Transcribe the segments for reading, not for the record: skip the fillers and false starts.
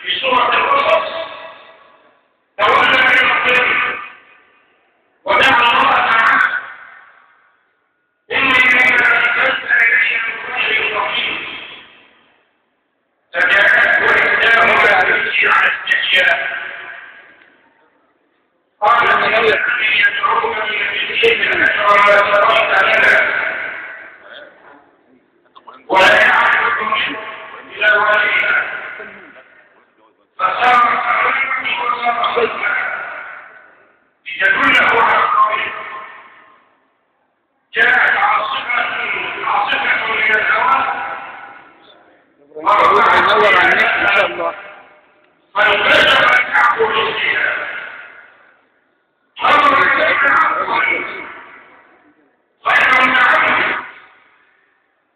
في سورة القصص تولى من الظل ودعا الله تعالى إني أنزلت إليك الكتب الرحيم فجاءته إحداهما تمشي على استحياء قالت إني يدعوك بنبيك أجرا ما سررت لنا ولا يعرفك منه إلى وليها فصارت عنه وصرفتنا لتدله على الطريق جاءت عاصفة من الهواء ينور على النت ان شاء الله. فانفجرت تعقل فيها مرت خير عنه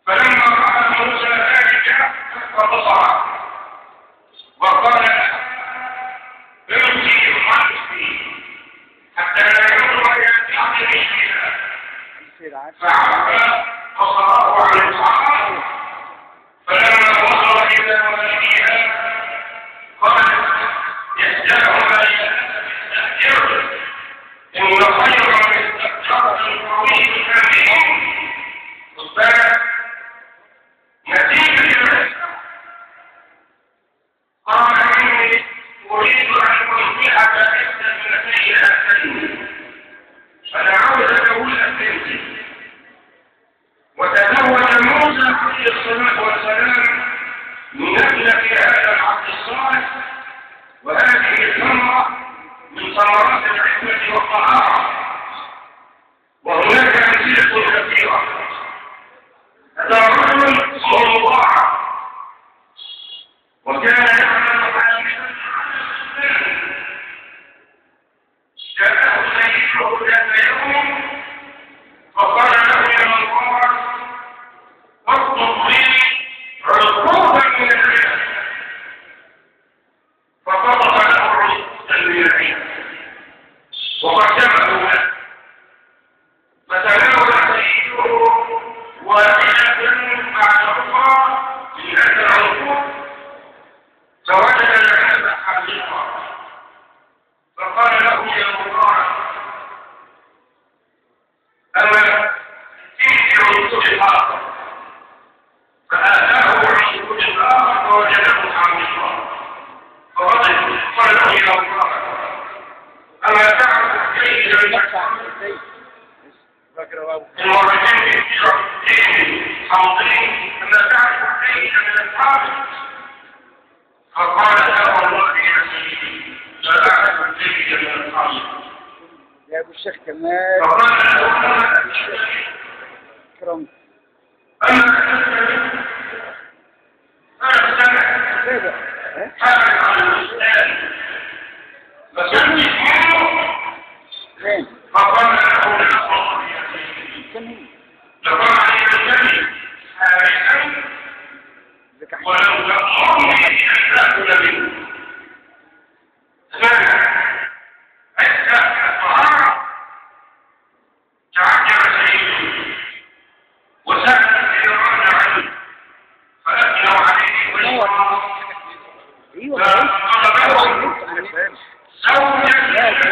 فلما رأى موسى ذلك فبصر وقال ارجي الحق حتى لا ينظر الى عقل شيئا فعرف بصره عن الصحابه فلما وصل الى والديها قالت يسجدهما يستهجر ان خير من استهجرت القوي الامين اصبحت نتيجه الرزق قال اني اريد ان اصبحك احدى ابنتي هاتين فدعوت له الابنتين وتزوج موسى عليه الصلاه والسلام من ابنه هذا العبد الصالح وهذه الثمره من ثمرات العفه والطهاره وهناك امثله كثيره. هذا الرجل اسمه مضاعف وكان يعمل حاملا جاءه سيده ذات يوم فقال له يا مضاعف اطلب لي عقوبا من العلم فطلب له عقوبا من العلم وقدمه له فتناول سيده واحدة بعد أخرى من هذا العقوق فوجد العلم حقيقة فقال له يا مضاعف أما فيه عقوق الآخر فآتاه عقوق الآخر فوجده حقيقة فغضب قال له يا مضاعف أما تعرف كيف المرتين في شرطين حاضرين أما تعرف كيف من الحاضر فقال لا والله يا سيدي لا أعرف كيف من الحاضر يا ابو الشيخ كمال فقال له كرم أنا سمع حامل على الإسلام فسمي اسمه فقال له لا والله يا سيدي لقد عليك النبي حارسا ولو تأمرني أن آكل منه حتى الطهارة تعجب سيده وسأل الجيران عنه فأثنوا عليه ويقرأ فطلبه زوجا